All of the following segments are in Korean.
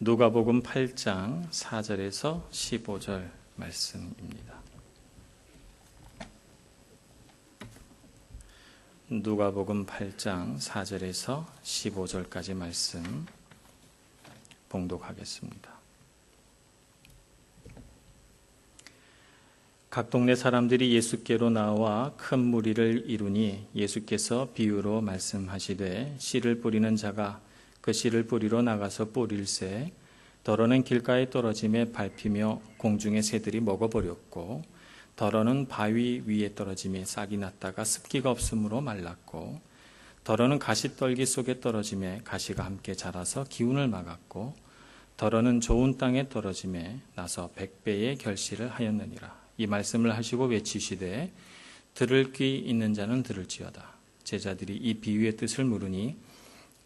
누가복음 8장 4절에서 15절 말씀입니다. 누가복음 8장 4절에서 15절까지 말씀 봉독하겠습니다. 각 동네 사람들이 예수께로 나와 큰 무리를 이루니 예수께서 비유로 말씀하시되 씨를 뿌리는 자가 그 씨를 뿌리러 나가서 뿌릴새 더러는 길가에 떨어짐에 밟히며 공중의 새들이 먹어버렸고 더러는 바위 위에 떨어짐에 싹이 났다가 습기가 없으므로 말랐고 더러는 가시떨기 속에 떨어짐에 가시가 함께 자라서 기운을 막았고 더러는 좋은 땅에 떨어짐에 나서 100배의 결실을 하였느니라. 이 말씀을 하시고 외치시되 들을 귀 있는 자는 들을지어다. 제자들이 이 비유의 뜻을 물으니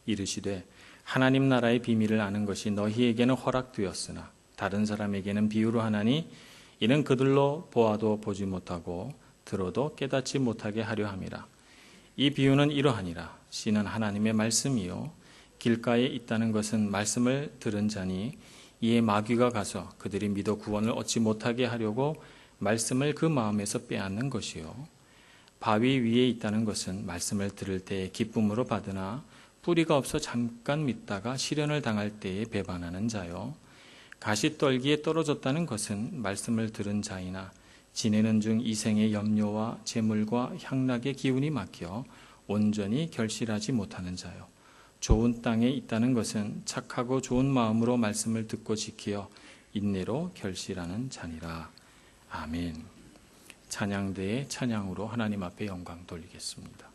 이르시되 하나님 나라의 비밀을 아는 것이 너희에게는 허락되었으나 다른 사람에게는 비유로 하나니 이는 그들로 보아도 보지 못하고 들어도 깨닫지 못하게 하려 함이라. 이 비유는 이러하니라. 씨는 하나님의 말씀이요 길가에 있다는 것은 말씀을 들은 자니 이에 마귀가 가서 그들이 믿어 구원을 얻지 못하게 하려고 말씀을 그 마음에서 빼앗는 것이요 바위 위에 있다는 것은 말씀을 들을 때에 기쁨으로 받으나 뿌리가 없어 잠깐 믿다가 시련을 당할 때에 배반하는 자요 가시떨기에 떨어졌다는 것은 말씀을 들은 자이나 지내는 중 이생의 염려와 재물과 향락의 기운이 막혀 온전히 결실하지 못하는 자요 좋은 땅에 있다는 것은 착하고 좋은 마음으로 말씀을 듣고 지키어 인내로 결실하는 자니라. 아멘. 찬양대의 찬양으로 하나님 앞에 영광 돌리겠습니다.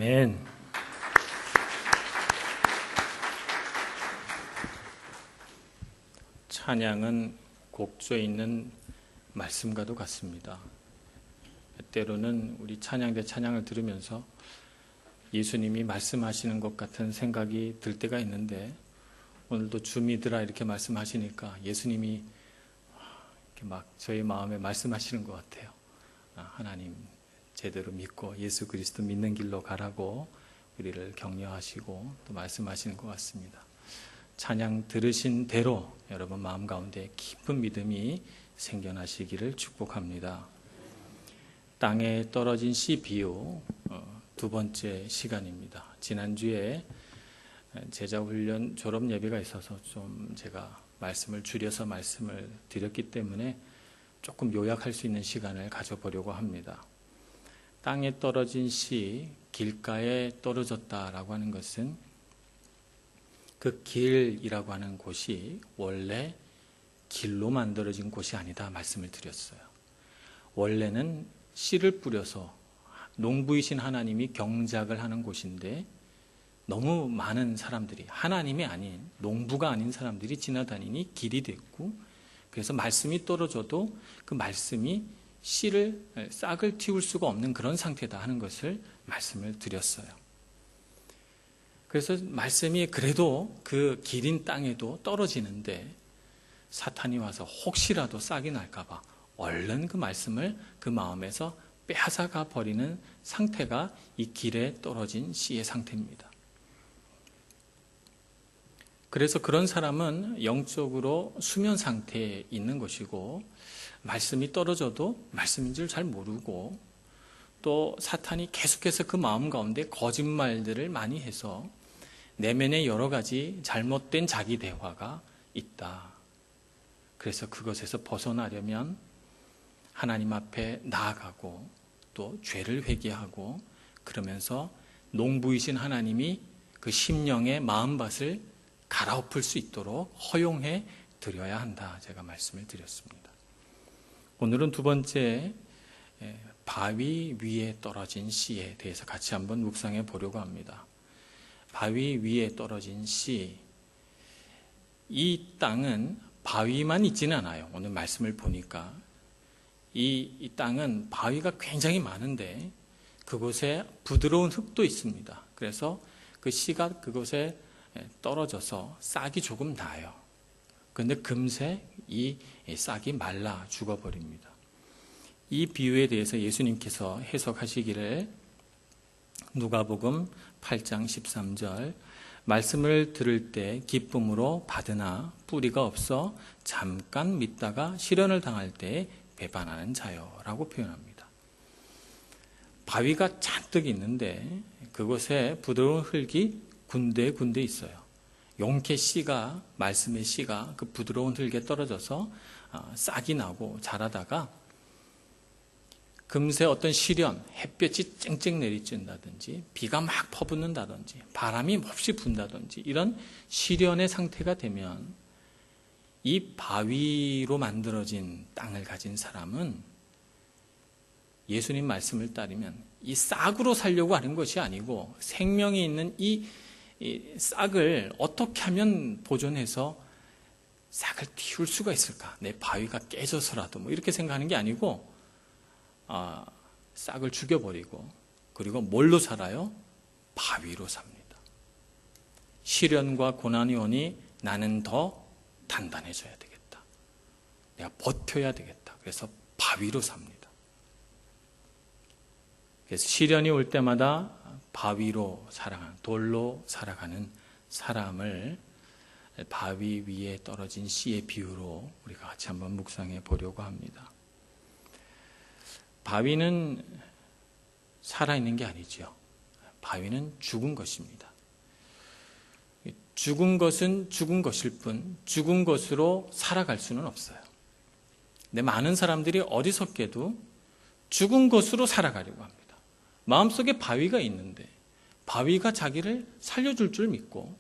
아멘. 찬양은 곡조에 있는 말씀과도 같습니다. 때로는 우리 찬양대 찬양을 들으면서 예수님이 말씀하시는 것 같은 생각이 들 때가 있는데, 오늘도 주 믿으라 이렇게 말씀하시니까 예수님이 이렇게 막 저희 마음에 말씀하시는 것 같아요. 하나님 제대로 믿고 예수 그리스도 믿는 길로 가라고 우리를 격려하시고 또 말씀하시는 것 같습니다. 찬양 들으신 대로 여러분 마음 가운데 깊은 믿음이 생겨나시기를 축복합니다. 땅에 떨어진 씨 비유 두 번째 시간입니다. 지난주에 제자훈련 졸업 예배가 있어서 좀 제가 말씀을 줄여서 말씀을 드렸기 때문에 조금 요약할 수 있는 시간을 가져보려고 합니다. 땅에 떨어진 씨, 길가에 떨어졌다라고 하는 것은 그 길이라고 하는 곳이 원래 길로 만들어진 곳이 아니다 말씀을 드렸어요. 원래는 씨를 뿌려서 농부이신 하나님이 경작을 하는 곳인데, 너무 많은 사람들이, 하나님이 아닌 농부가 아닌 사람들이 지나다니니 길이 됐고, 그래서 말씀이 떨어져도 그 말씀이 씨를, 싹을 틔울 수가 없는 그런 상태다 하는 것을 말씀을 드렸어요. 그래서 말씀이 그래도 그 길인 땅에도 떨어지는데, 사탄이 와서 혹시라도 싹이 날까봐 얼른 그 말씀을 그 마음에서 빼앗아가 버리는 상태가 이 길에 떨어진 씨의 상태입니다. 그래서 그런 사람은 영적으로 수면 상태에 있는 것이고, 말씀이 떨어져도 말씀인 줄 잘 모르고, 또 사탄이 계속해서 그 마음 가운데 거짓말들을 많이 해서 내면에 여러 가지 잘못된 자기 대화가 있다. 그래서 그것에서 벗어나려면 하나님 앞에 나아가고 또 죄를 회개하고, 그러면서 농부이신 하나님이 그 심령의 마음밭을 갈아엎을 수 있도록 허용해 드려야 한다. 제가 말씀을 드렸습니다. 오늘은 두 번째, 바위 위에 떨어진 씨에 대해서 같이 한번 묵상해 보려고 합니다. 바위 위에 떨어진 씨. 이 땅은 바위만 있지는 않아요. 오늘 말씀을 보니까 이 땅은 바위가 굉장히 많은데 그곳에 부드러운 흙도 있습니다. 그래서 그 씨가 그곳에 떨어져서 싹이 조금 나요. 그런데 금세 이 싹이 말라 죽어버립니다. 이 비유에 대해서 예수님께서 해석하시기를 누가복음 8장 13절, 말씀을 들을 때 기쁨으로 받으나 뿌리가 없어 잠깐 믿다가 시련을 당할 때 배반하는 자요 라고 표현합니다. 바위가 잔뜩 있는데 그곳에 부드러운 흙이 군데군데 있어요. 용케 씨가, 말씀의 씨가 그 부드러운 흙에 떨어져서 싹이 나고 자라다가 금세 어떤 시련, 햇볕이 쨍쨍 내리쬐다든지 비가 막 퍼붓는다든지 바람이 몹시 분다든지 이런 시련의 상태가 되면 이 바위로 만들어진 땅을 가진 사람은 예수님 말씀을 따르면 이 싹으로 살려고 하는 것이 아니고 생명이 있는 이 싹을 어떻게 하면 보존해서 싹을 틔울 수가 있을까? 내 바위가 깨져서라도 뭐 이렇게 생각하는 게 아니고 싹을 죽여버리고, 그리고 뭘로 살아요? 바위로 삽니다. 시련과 고난이 오니 나는 더 단단해져야 되겠다. 내가 버텨야 되겠다. 그래서 바위로 삽니다. 그래서 시련이 올 때마다 바위로 살아가는, 돌로 살아가는 사람을 바위 위에 떨어진 씨의 비유로 우리가 같이 한번 묵상해 보려고 합니다. 바위는 살아있는 게 아니죠. 바위는 죽은 것입니다. 죽은 것은 죽은 것일 뿐 죽은 것으로 살아갈 수는 없어요. 근데 많은 사람들이 어리석게도 죽은 것으로 살아가려고 합니다. 마음속에 바위가 있는데 바위가 자기를 살려줄 줄 믿고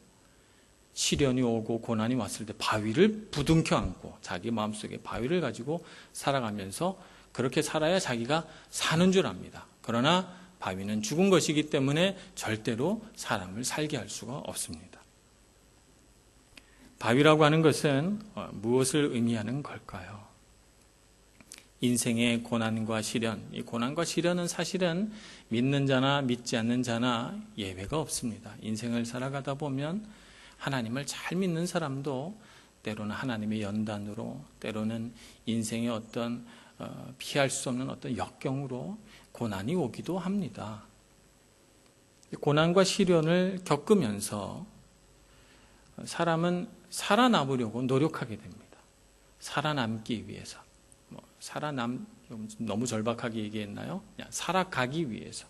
시련이 오고 고난이 왔을 때 바위를 부둥켜 안고 자기 마음속에 바위를 가지고 살아가면서 그렇게 살아야 자기가 사는 줄 압니다. 그러나 바위는 죽은 것이기 때문에 절대로 사람을 살게 할 수가 없습니다. 바위라고 하는 것은 무엇을 의미하는 걸까요? 인생의 고난과 시련, 이 고난과 시련은 사실은 믿는 자나 믿지 않는 자나 예외가 없습니다. 인생을 살아가다 보면 하나님을 잘 믿는 사람도 때로는 하나님의 연단으로, 때로는 인생의 어떤 피할 수 없는 어떤 역경으로 고난이 오기도 합니다. 고난과 시련을 겪으면서 사람은 살아남으려고 노력하게 됩니다. 살아남기 위해서. 너무 절박하게 얘기했나요? 그냥 살아가기 위해서.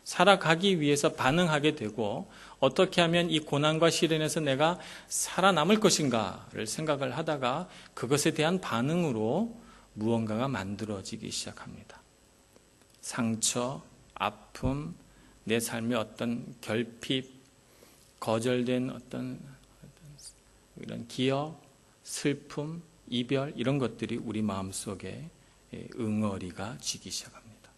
살아가기 위해서 반응하게 되고, 어떻게 하면 이 고난과 시련에서 내가 살아남을 것인가를 생각을 하다가 그것에 대한 반응으로 무언가가 만들어지기 시작합니다. 상처, 아픔, 내 삶의 어떤 결핍, 거절된 어떤 이런 기억, 슬픔, 이별, 이런 것들이 우리 마음속에 응어리가 지기 시작합니다.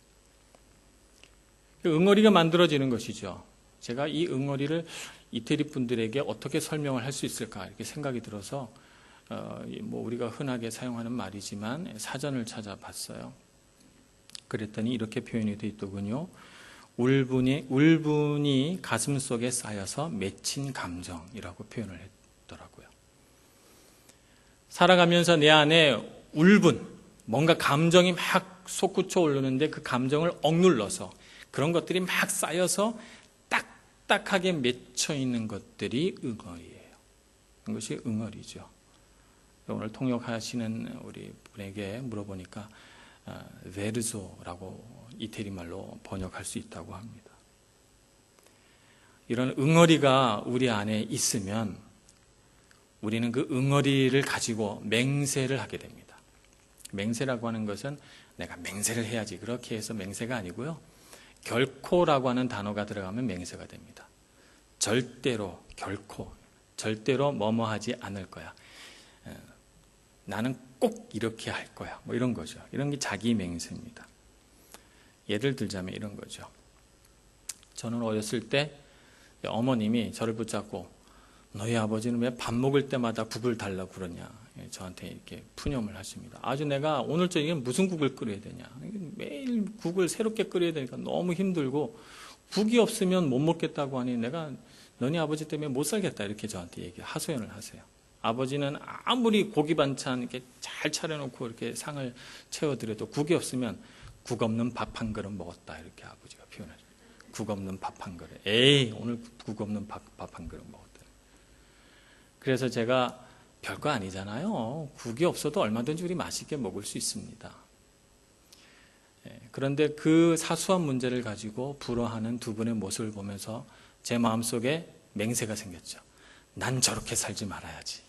응어리가 만들어지는 것이죠. 제가 이 응어리를 이태리 분들에게 어떻게 설명을 할 수 있을까 이렇게 생각이 들어서 우리가 흔하게 사용하는 말이지만 사전을 찾아봤어요. 그랬더니 이렇게 표현이 되어 있더군요. 울분이 가슴 속에 쌓여서 맺힌 감정이라고 표현을 했더라고요. 살아가면서 내 안에 울분, 뭔가 감정이 막 솟구쳐 오르는데 그 감정을 억눌러서 그런 것들이 막 쌓여서 딱딱하게 맺혀 있는 것들이 응어리예요. 이것이 응어리죠. 오늘 통역하시는 우리 분에게 물어보니까 베르소라고 이태리 말로 번역할 수 있다고 합니다. 이런 응어리가 우리 안에 있으면 우리는 그 응어리를 가지고 맹세를 하게 됩니다. 맹세라고 하는 것은 내가 맹세를 해야지 그렇게 해서 맹세가 아니고요. 결코라고 하는 단어가 들어가면 맹세가 됩니다. 절대로, 결코, 절대로 뭐뭐하지 않을 거야. 나는 꼭 이렇게 할 거야. 이런 거죠. 이런 게 자기 맹세입니다. 예를 들자면 이런 거죠. 저는 어렸을 때 어머님이 저를 붙잡고 너희 아버지는 왜 밥 먹을 때마다 국을 달라고 그러냐. 저한테 이렇게 푸념을 하십니다. 아주 내가 오늘 저녁에 무슨 국을 끓여야 되냐. 매일 국을 새롭게 끓여야 되니까 너무 힘들고 국이 없으면 못 먹겠다고 하니 내가 너희 아버지 때문에 못 살겠다 이렇게 저한테 하소연을 하세요. 아버지는 아무리 고기 반찬 이렇게 잘 차려놓고 이렇게 상을 채워드려도 국이 없으면 국 없는 밥 한 그릇 먹었다 이렇게 아버지가 표현해요. 국 없는 밥 한 그릇. 에이 오늘 국 없는 밥 한 그릇 먹었다. 그래서 제가 별거 아니잖아요. 국이 없어도 얼마든지 우리 맛있게 먹을 수 있습니다. 그런데 그 사소한 문제를 가지고 불화하는 두 분의 모습을 보면서 제 마음속에 맹세가 생겼죠. 난 저렇게 살지 말아야지.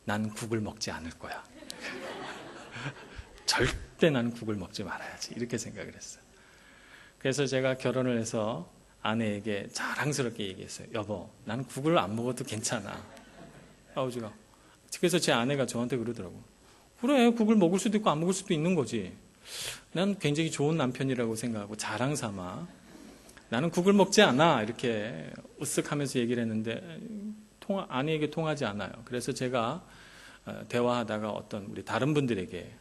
난 국을 먹지 않을 거야. 절대 난 국을 먹지 말아야지. 이렇게 생각을 했어요. 그래서 제가 결혼을 해서 아내에게 자랑스럽게 얘기했어요. 여보, 난 국을 안 먹어도 괜찮아. 아버지가. 그래서 제 아내가 저한테 그러더라고. 그래, 국을 먹을 수도 있고 안 먹을 수도 있는 거지. 난 굉장히 좋은 남편이라고 생각하고 자랑 삼아 나는 국을 먹지 않아. 이렇게 으쓱하면서 얘기를 했는데 아내에게 통하지 않아요. 그래서 제가 대화하다가 어떤 우리 다른 분들에게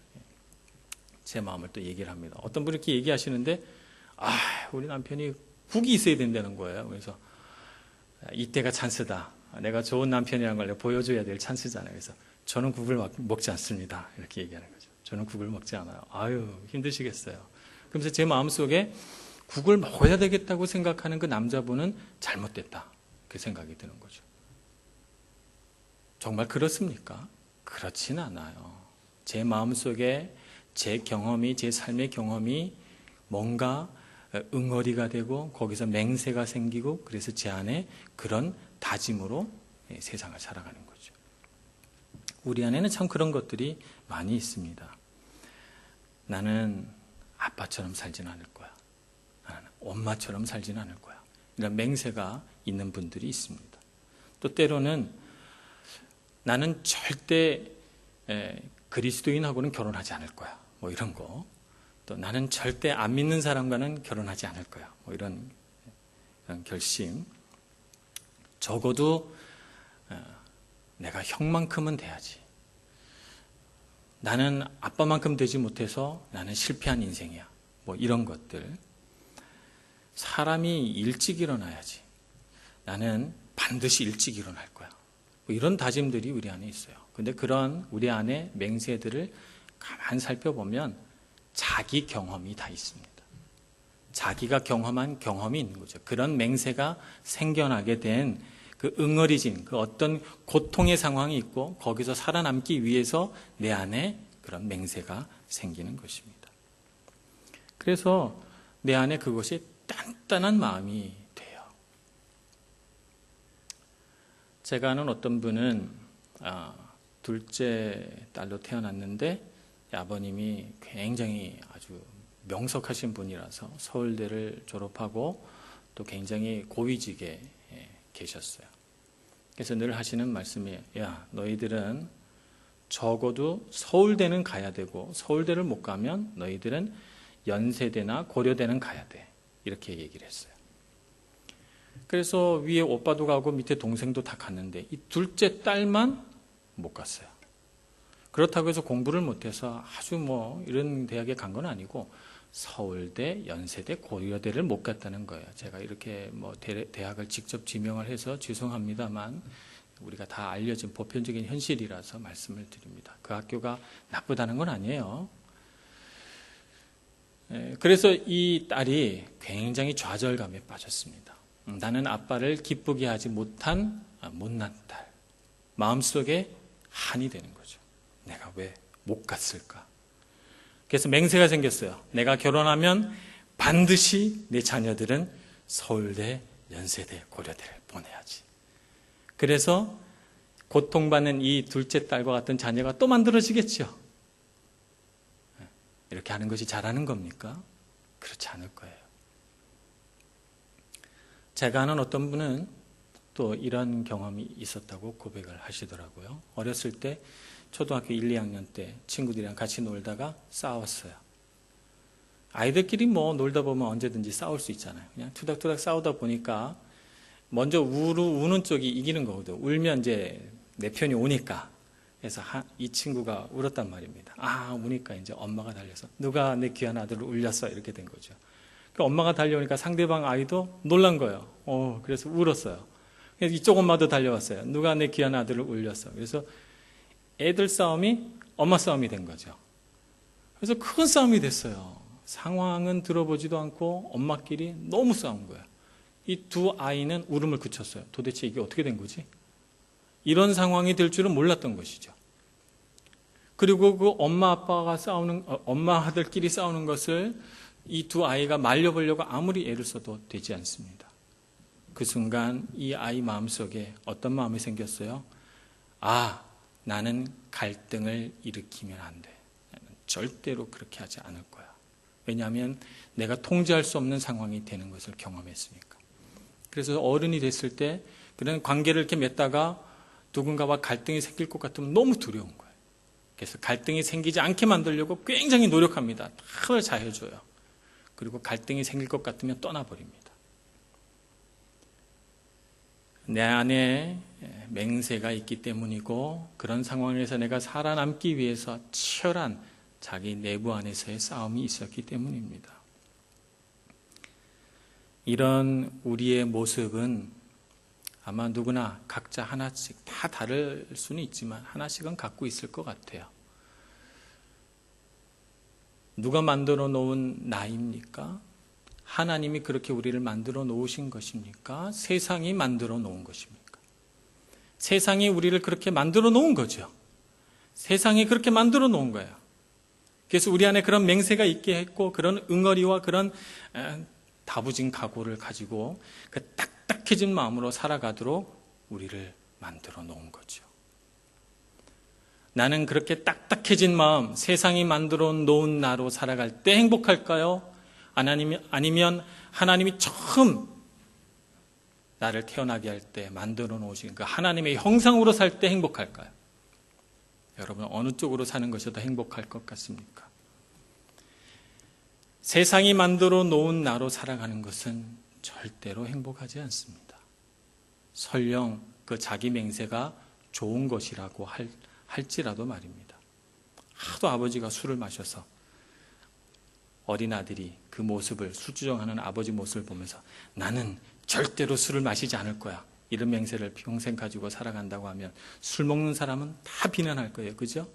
제 마음을 또 얘기를 합니다. 어떤 분이 이렇게 얘기하시는데 우리 남편이 국이 있어야 된다는 거예요. 그래서 이때가 찬스다. 내가 좋은 남편이라는 걸 보여줘야 될 찬스잖아요. 그래서 저는 국을 먹지 않습니다. 이렇게 얘기하는 거죠. 저는 국을 먹지 않아요. 아유 힘드시겠어요. 그러면서 제 마음속에 국을 먹어야 되겠다고 생각하는 그 남자분은 잘못됐다. 그 생각이 드는 거죠. 정말 그렇습니까? 그렇진 않아요. 제 마음속에 제 경험이, 제 삶의 경험이 뭔가 응어리가 되고 거기서 맹세가 생기고 그래서 제 안에 그런 다짐으로 세상을 살아가는 거죠. 우리 안에는 참 그런 것들이 많이 있습니다. 나는 아빠처럼 살진 않을 거야. 나는 엄마처럼 살진 않을 거야. 이런 맹세가 있는 분들이 있습니다. 또 때로는 나는 절대 그리스도인하고는 결혼하지 않을 거야. 이런 거. 또 나는 절대 안 믿는 사람과는 결혼하지 않을 거야. 뭐 이런 결심. 적어도 내가 형만큼은 돼야지. 나는 아빠만큼 되지 못해서 나는 실패한 인생이야. 뭐 이런 것들. 사람이 일찍 일어나야지. 나는 반드시 일찍 일어날 거야. 뭐 이런 다짐들이 우리 안에 있어요. 근데 그런 우리 안에 맹세들을 가만 살펴보면 자기 경험이 다 있습니다. 자기가 경험한 경험이 있는 거죠. 그런 맹세가 생겨나게 된 그 응어리진, 그 어떤 고통의 상황이 있고 거기서 살아남기 위해서 내 안에 그런 맹세가 생기는 것입니다. 그래서 내 안에 그것이 단단한 마음이 돼요. 제가 아는 어떤 분은 둘째 딸로 태어났는데 아버님이 굉장히 아주 명석하신 분이라서 서울대를 졸업하고 또 굉장히 고위직에 계셨어요. 그래서 늘 하시는 말씀이 야, 너희들은 적어도 서울대는 가야 되고 서울대를 못 가면 너희들은 연세대나 고려대는 가야 돼. 이렇게 얘기를 했어요. 그래서 위에 오빠도 가고 밑에 동생도 다 갔는데 이 둘째 딸만 못 갔어요. 그렇다고 해서 공부를 못해서 아주 뭐 이런 대학에 간 건 아니고 서울대, 연세대, 고려대를 못 갔다는 거예요. 제가 이렇게 뭐 대학을 직접 지명을 해서 죄송합니다만 우리가 다 알려진 보편적인 현실이라서 말씀을 드립니다. 그 학교가 나쁘다는 건 아니에요. 그래서 이 딸이 굉장히 좌절감에 빠졌습니다. 나는 아빠를 기쁘게 하지 못한 못난 딸. 마음속에 한이 되는 거죠. 내가 왜 못 갔을까? 그래서 맹세가 생겼어요. 내가 결혼하면 반드시 내 자녀들은 서울대, 연세대, 고려대를 보내야지. 그래서 고통받는 이 둘째 딸과 같은 자녀가 또 만들어지겠죠. 이렇게 하는 것이 잘하는 겁니까? 그렇지 않을 거예요. 제가 아는 어떤 분은 또 이런 경험이 있었다고 고백을 하시더라고요. 어렸을 때 초등학교 1, 2학년 때 친구들이랑 같이 놀다가 싸웠어요. 아이들끼리 뭐 놀다 보면 언제든지 싸울 수 있잖아요. 그냥 투닥투닥 싸우다 보니까 먼저 우는 쪽이 이기는 거거든요. 울면 이제 내 편이 오니까. 그래서 이 친구가 울었단 말입니다. 우니까 이제 엄마가 달려서 누가 내 귀한 아들을 울렸어 이렇게 된 거죠. 엄마가 달려오니까 상대방 아이도 놀란 거예요. 그래서 울었어요. 그래서 이쪽 엄마도 달려왔어요. 누가 내 귀한 아들을 울렸어. 그래서 애들 싸움이 엄마 싸움이 된 거죠. 그래서 큰 싸움이 됐어요. 상황은 들어보지도 않고 엄마끼리 너무 싸운 거예요. 이 두 아이는 울음을 그쳤어요. 도대체 이게 어떻게 된 거지? 이런 상황이 될 줄은 몰랐던 것이죠. 그리고 그 엄마 아들끼리 싸우는 것을 이 두 아이가 말려보려고 아무리 애를 써도 되지 않습니다. 그 순간 이 아이 마음속에 어떤 마음이 생겼어요? 나는 갈등을 일으키면 안 돼. 나는 절대로 그렇게 하지 않을 거야. 왜냐하면 내가 통제할 수 없는 상황이 되는 것을 경험했으니까. 그래서 어른이 됐을 때 그런 관계를 이렇게 맺다가 누군가와 갈등이 생길 것 같으면 너무 두려운 거예요. 그래서 갈등이 생기지 않게 만들려고 굉장히 노력합니다. 다 잘해줘요. 그리고 갈등이 생길 것 같으면 떠나버립니다. 내 안에 맹세가 있기 때문이고 그런 상황에서 내가 살아남기 위해서 치열한 자기 내부 안에서의 싸움이 있었기 때문입니다. 이런 우리의 모습은 아마 누구나 각자 하나씩 다 다를 수는 있지만 하나씩은 갖고 있을 것 같아요. 누가 만들어 놓은 나입니까? 하나님이 그렇게 우리를 만들어 놓으신 것입니까? 세상이 만들어 놓은 것입니까? 세상이 우리를 그렇게 만들어 놓은 거죠. 세상이 그렇게 만들어 놓은 거예요. 그래서 우리 안에 그런 맹세가 있게 했고 그런 응어리와 그런 다부진 각오를 가지고 그 딱딱해진 마음으로 살아가도록 우리를 만들어 놓은 거죠. 나는 그렇게 딱딱해진 마음, 세상이 만들어 놓은 나로 살아갈 때 행복할까요? 아니면 하나님이 처음 나를 태어나게 할 때 만들어 놓으신 그 하나님의 형상으로 살 때 행복할까요? 여러분 어느 쪽으로 사는 것이 더 행복할 것 같습니까? 세상이 만들어 놓은 나로 살아가는 것은 절대로 행복하지 않습니다. 설령 그 자기 맹세가 좋은 것이라고 할지라도 말입니다. 하도 아버지가 술을 마셔서 어린 아들이 그 모습을, 술주정하는 아버지 모습을 보면서 나는 절대로 술을 마시지 않을 거야, 이런 맹세를 평생 가지고 살아간다고 하면 술 먹는 사람은 다 비난할 거예요. 그죠?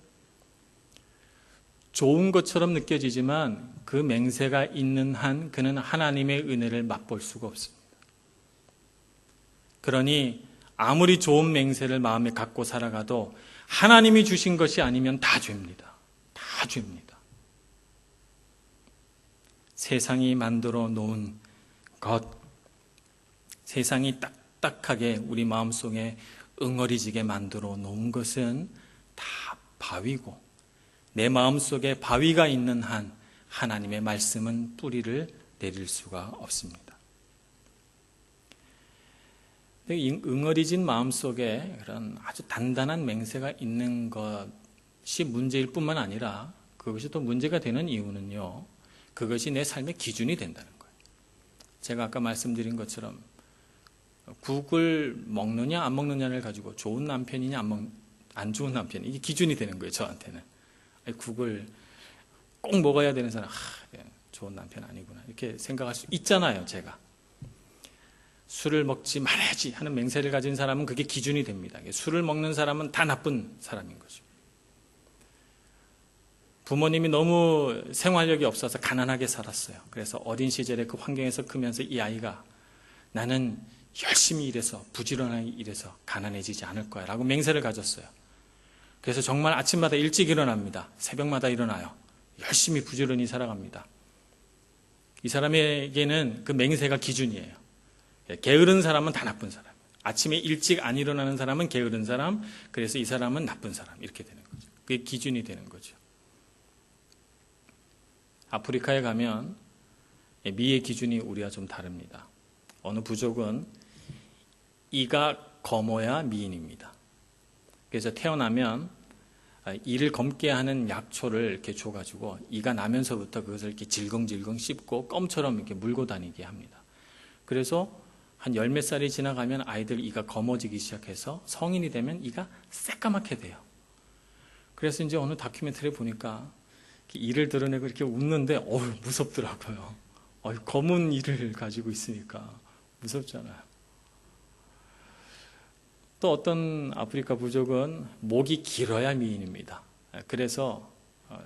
좋은 것처럼 느껴지지만 그 맹세가 있는 한 그는 하나님의 은혜를 맛볼 수가 없습니다. 그러니 아무리 좋은 맹세를 마음에 갖고 살아가도 하나님이 주신 것이 아니면 다 죄입니다. 다 죄입니다. 세상이 만들어 놓은 것, 세상이 딱딱하게 우리 마음속에 응어리지게 만들어 놓은 것은 다 바위고, 내 마음속에 바위가 있는 한 하나님의 말씀은 뿌리를 내릴 수가 없습니다. 응어리진 마음속에 그런 아주 단단한 맹세가 있는 것이 문제일 뿐만 아니라 그것이 또 문제가 되는 이유는요, 그것이 내 삶의 기준이 된다는 거예요. 제가 아까 말씀드린 것처럼 국을 먹느냐 안 먹느냐를 가지고 좋은 남편이냐 안 좋은 남편, 이게 기준이 되는 거예요. 저한테는 국을 꼭 먹어야 되는 사람, 좋은 남편 아니구나 이렇게 생각할 수 있잖아요. 제가 술을 먹지 말아야지 하는 맹세를 가진 사람은 그게 기준이 됩니다. 술을 먹는 사람은 다 나쁜 사람인 거죠. 부모님이 너무 생활력이 없어서 가난하게 살았어요. 그래서 어린 시절에 그 환경에서 크면서 이 아이가 나는 열심히 일해서 부지런하게 일해서 가난해지지 않을 거야 라고 맹세를 가졌어요. 그래서 정말 아침마다 일찍 일어납니다. 새벽마다 일어나요. 열심히 부지런히 살아갑니다. 이 사람에게는 그 맹세가 기준이에요. 게으른 사람은 다 나쁜 사람, 아침에 일찍 안 일어나는 사람은 게으른 사람, 그래서 이 사람은 나쁜 사람, 이렇게 되는 거죠. 그게 기준이 되는 거죠. 아프리카에 가면 미의 기준이 우리와 좀 다릅니다. 어느 부족은 이가 검어야 미인입니다. 그래서 태어나면 이를 검게 하는 약초를 이렇게 줘가지고 이가 나면서부터 그것을 이렇게 질겅질겅 씹고 껌처럼 이렇게 물고 다니게 합니다. 그래서 한 열 몇 살이 지나가면 아이들 이가 검어지기 시작해서 성인이 되면 이가 새까맣게 돼요. 그래서 이제 어느 다큐멘터리 보니까 이를 드러내고 이렇게 웃는데 무섭더라고요. 검은 이를 가지고 있으니까 무섭잖아요. 또 어떤 아프리카 부족은 목이 길어야 미인입니다. 그래서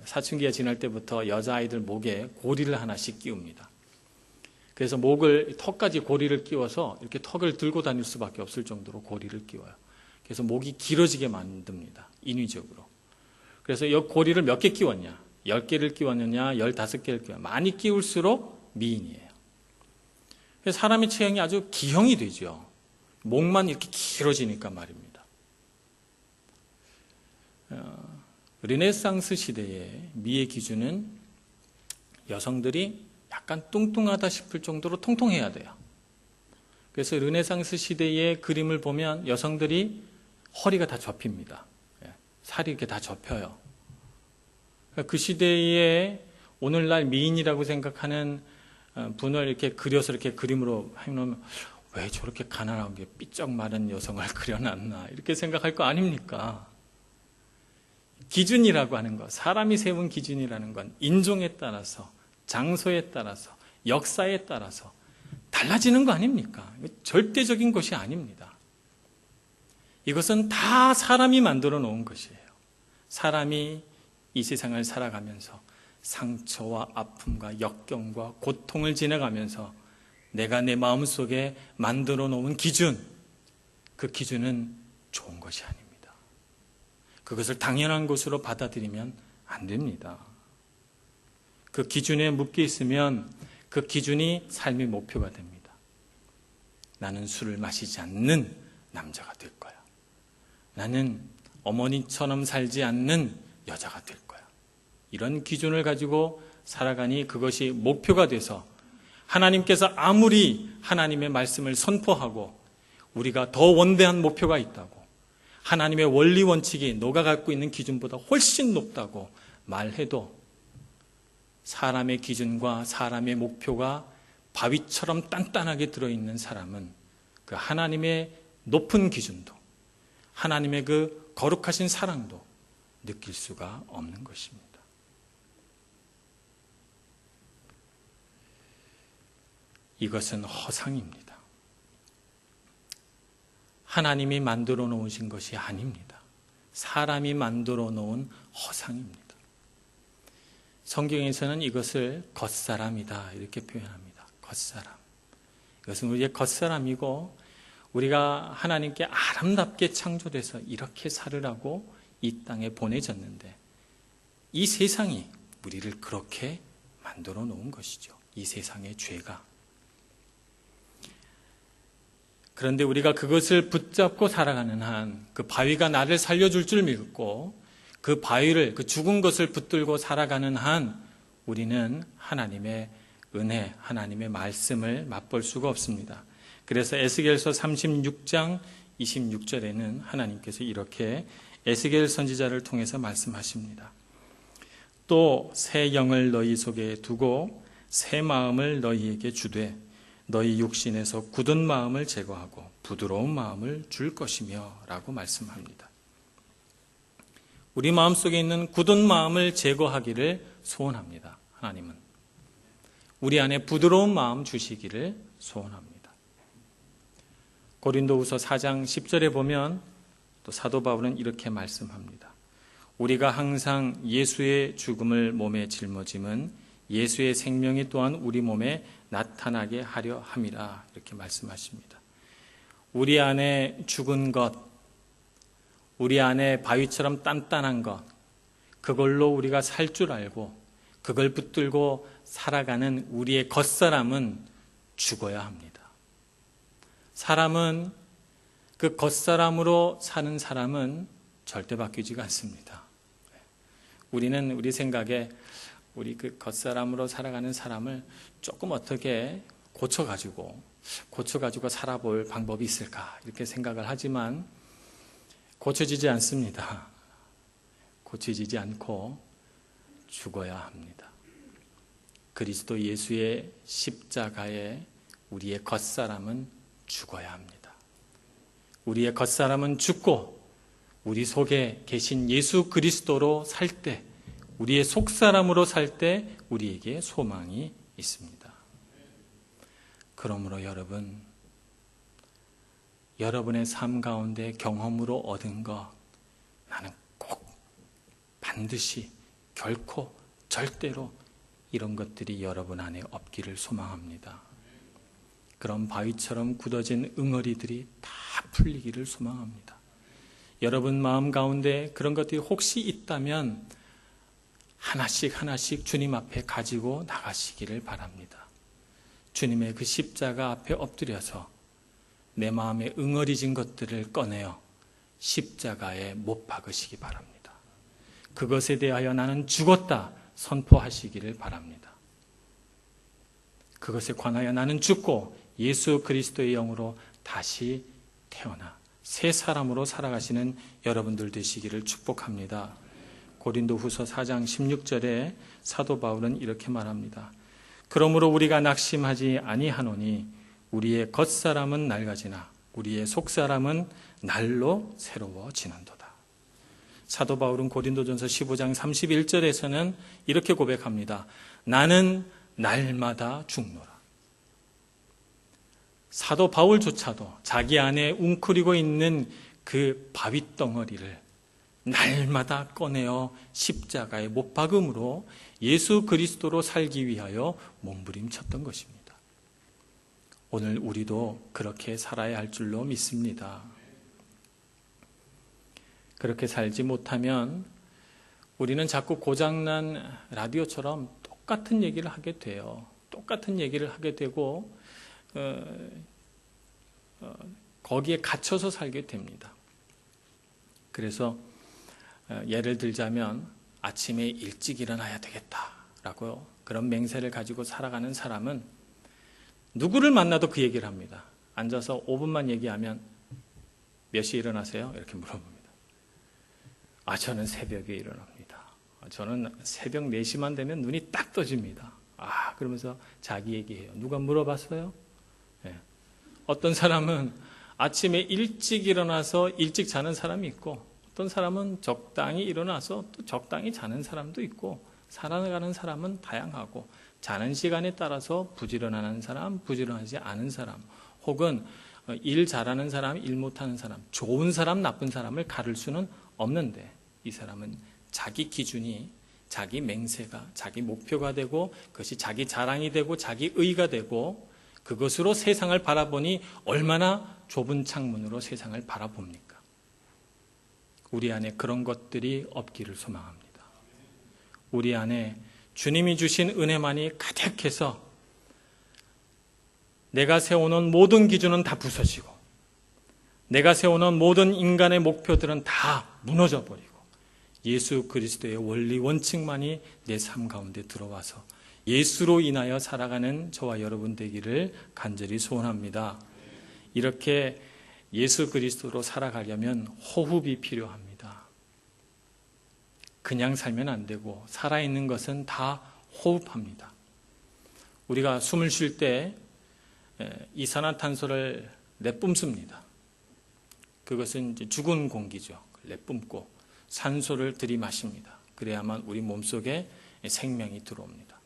사춘기가 지날 때부터 여자아이들 목에 고리를 하나씩 끼웁니다. 그래서 턱까지 고리를 끼워서 이렇게 턱을 들고 다닐 수밖에 없을 정도로 고리를 끼워요. 그래서 목이 길어지게 만듭니다. 인위적으로. 그래서 이 고리를 몇 개 끼웠냐? 10개를 끼웠느냐? 15개를 끼웠냐? 많이 끼울수록 미인이에요. 그래서 사람의 체형이 아주 기형이 되죠. 목만 이렇게 길어지니까 말입니다. 르네상스 시대의 미의 기준은 여성들이 약간 뚱뚱하다 싶을 정도로 통통해야 돼요. 그래서 르네상스 시대의 그림을 보면 여성들이 허리가 다 접힙니다. 살이 이렇게 다 접혀요. 그 시대에 오늘날 미인이라고 생각하는 분을 이렇게 그려서 이렇게 그림으로 해놓으면 왜 저렇게 가난하게 삐쩍 마른 여성을 그려놨나 이렇게 생각할 거 아닙니까? 기준이라고 하는 것, 사람이 세운 기준이라는 건 인종에 따라서, 장소에 따라서, 역사에 따라서 달라지는 거 아닙니까? 절대적인 것이 아닙니다. 이것은 다 사람이 만들어 놓은 것이에요. 사람이 이 세상을 살아가면서 상처와 아픔과 역경과 고통을 지나가면서 내가 내 마음속에 만들어 놓은 기준, 그 기준은 좋은 것이 아닙니다. 그것을 당연한 것으로 받아들이면 안 됩니다. 그 기준에 묶여 있으면 그 기준이 삶의 목표가 됩니다. 나는 술을 마시지 않는 남자가 될 거야. 나는 어머니처럼 살지 않는 여자가 될 거야. 이런 기준을 가지고 살아가니 그것이 목표가 돼서 하나님께서 아무리 하나님의 말씀을 선포하고 우리가 더 원대한 목표가 있다고, 하나님의 원리 원칙이 너가 갖고 있는 기준보다 훨씬 높다고 말해도 사람의 기준과 사람의 목표가 바위처럼 단단하게 들어있는 사람은 그 하나님의 높은 기준도, 하나님의 그 거룩하신 사랑도 느낄 수가 없는 것입니다. 이것은 허상입니다. 하나님이 만들어 놓으신 것이 아닙니다. 사람이 만들어 놓은 허상입니다. 성경에서는 이것을 겉사람이다 이렇게 표현합니다. 겉사람. 이것은 우리의 겉사람이고 우리가 하나님께 아름답게 창조돼서 이렇게 살으라고 이 땅에 보내졌는데 이 세상이 우리를 그렇게 만들어 놓은 것이죠. 이 세상의 죄가. 그런데 우리가 그것을 붙잡고 살아가는 한 그 바위가 나를 살려줄 줄 믿고 그 바위를, 그 죽은 것을 붙들고 살아가는 한 우리는 하나님의 은혜, 하나님의 말씀을 맛볼 수가 없습니다. 그래서 에스겔서 36장 26절에는 하나님께서 이렇게 에스겔 선지자를 통해서 말씀하십니다. 또 새 영을 너희 속에 두고 새 마음을 너희에게 주되 너희 육신에서 굳은 마음을 제거하고 부드러운 마음을 줄 것이며 라고 말씀합니다. 우리 마음속에 있는 굳은 마음을 제거하기를 소원합니다. 하나님은 우리 안에 부드러운 마음 주시기를 소원합니다. 고린도후서 4장 10절에 보면 또 사도 바울은 이렇게 말씀합니다. 우리가 항상 예수의 죽음을 몸에 짊어짐은 예수의 생명이 또한 우리 몸에 나타나게 하려 함이라 이렇게 말씀하십니다. 우리 안에 죽은 것, 우리 안에 바위처럼 단단한 것, 그걸로 우리가 살 줄 알고 그걸 붙들고 살아가는 우리의 겉사람은 죽어야 합니다. 사람은 그 겉사람으로 사는 사람은 절대 바뀌지가 않습니다. 우리는 우리 생각에 우리 그 겉사람으로 살아가는 사람을 조금 어떻게 고쳐가지고 살아볼 방법이 있을까 이렇게 생각을 하지만 고쳐지지 않습니다. 고쳐지지 않고 죽어야 합니다. 그리스도 예수의 십자가에 우리의 겉사람은 죽어야 합니다. 우리의 겉사람은 죽고 우리 속에 계신 예수 그리스도로 살 때, 우리의 속사람으로 살 때 우리에게 소망이 있습니다. 그러므로 여러분의 삶 가운데 경험으로 얻은 것 나는 꼭 반드시 결코 절대로 이런 것들이 여러분 안에 없기를 소망합니다. 그런 바위처럼 굳어진 응어리들이 다 풀리기를 소망합니다. 여러분 마음 가운데 그런 것들이 혹시 있다면 하나씩 주님 앞에 가지고 나가시기를 바랍니다. 주님의 그 십자가 앞에 엎드려서 내 마음에 응어리진 것들을 꺼내어 십자가에 못 박으시기 바랍니다. 그것에 대하여 나는 죽었다 선포하시기를 바랍니다. 그것에 관하여 나는 죽고 예수 그리스도의 영으로 다시 태어나 새 사람으로 살아가시는 여러분들 되시기를 축복합니다. 고린도후서 4장 16절에 사도 바울은 이렇게 말합니다. 그러므로 우리가 낙심하지 아니하노니 우리의 겉사람은 낡아지나 우리의 속사람은 날로 새로워지는도다. 사도 바울은 고린도전서 15장 31절에서는 이렇게 고백합니다. 나는 날마다 죽노라. 사도 바울조차도 자기 안에 웅크리고 있는 그 바윗덩어리를 날마다 꺼내어 십자가에 못 박음으로 예수 그리스도로 살기 위하여 몸부림쳤던 것입니다. 오늘 우리도 그렇게 살아야 할 줄로 믿습니다. 그렇게 살지 못하면 우리는 자꾸 고장난 라디오처럼 똑같은 얘기를 하게 돼요. 똑같은 얘기를 하게 되고 거기에 갇혀서 살게 됩니다. 그래서 예를 들자면 아침에 일찍 일어나야 되겠다라고 그런 맹세를 가지고 살아가는 사람은 누구를 만나도 그 얘기를 합니다. 앉아서 5분만 얘기하면 몇 시에 일어나세요? 이렇게 물어봅니다. 저는 새벽에 일어납니다. 저는 새벽 4시만 되면 눈이 딱 떠집니다. 그러면서 자기 얘기해요. 누가 물어봤어요? 네. 어떤 사람은 아침에 일찍 일어나서 일찍 자는 사람이 있고, 어떤 사람은 적당히 일어나서 또 적당히 자는 사람도 있고, 살아가는 사람은 다양하고, 자는 시간에 따라서 부지런하는 사람, 부지런하지 않은 사람, 혹은 일 잘하는 사람, 일 못하는 사람, 좋은 사람, 나쁜 사람을 가를 수는 없는데, 이 사람은 자기 기준이, 자기 맹세가, 자기 목표가 되고, 그것이 자기 자랑이 되고, 자기 의가 되고, 그것으로 세상을 바라보니 얼마나 좁은 창문으로 세상을 바라봅니까? 우리 안에 그런 것들이 없기를 소망합니다. 우리 안에 주님이 주신 은혜만이 가득해서 내가 세워놓은 모든 기준은 다 부서지고, 내가 세워놓은 모든 인간의 목표들은 다 무너져 버리고, 예수 그리스도의 원리 원칙만이 내 삶 가운데 들어와서 예수로 인하여 살아가는 저와 여러분 되기를 간절히 소원합니다. 이렇게 예수 그리스도로 살아가려면 호흡이 필요합니다. 그냥 살면 안 되고, 살아있는 것은 다 호흡합니다. 우리가 숨을 쉴 때 이산화탄소를 내뿜습니다. 그것은 이제 죽은 공기죠. 내뿜고 산소를 들이마십니다. 그래야만 우리 몸속에 생명이 들어옵니다.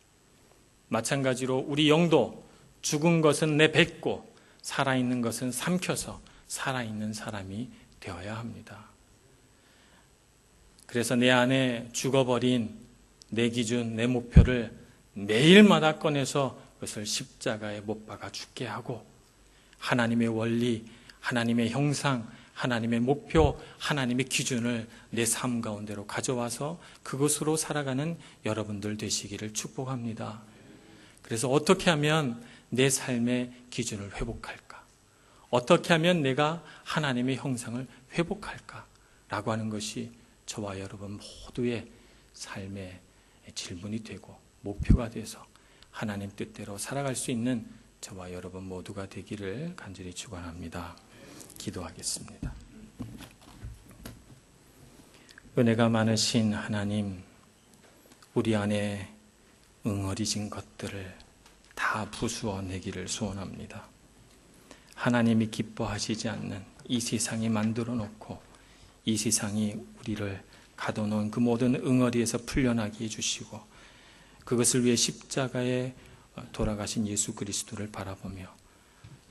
마찬가지로 우리 영도 죽은 것은 내뱉고 살아있는 것은 삼켜서 살아있는 사람이 되어야 합니다. 그래서 내 안에 죽어버린 내 기준, 내 목표를 매일마다 꺼내서 그것을 십자가에 못 박아 죽게 하고, 하나님의 원리, 하나님의 형상, 하나님의 목표, 하나님의 기준을 내 삶 가운데로 가져와서 그것으로 살아가는 여러분들 되시기를 축복합니다. 그래서 어떻게 하면 내 삶의 기준을 회복할까? 어떻게 하면 내가 하나님의 형상을 회복할까? 라고 하는 것이 저와 여러분 모두의 삶의 질문이 되고 목표가 돼서 하나님 뜻대로 살아갈 수 있는 저와 여러분 모두가 되기를 간절히 축원합니다. 기도하겠습니다. 은혜가 많으신 하나님, 우리 안에 응어리진 것들을 다 부수어 내기를 소원합니다. 하나님이 기뻐하시지 않는 이 세상이 만들어 놓고 이 세상이 우리를 가둬놓은 그 모든 응어리에서 풀려나게 해주시고, 그것을 위해 십자가에 돌아가신 예수 그리스도를 바라보며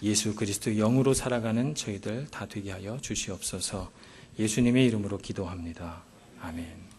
예수 그리스도의 영으로 살아가는 저희들 다 되게 하여 주시옵소서. 예수님의 이름으로 기도합니다. 아멘.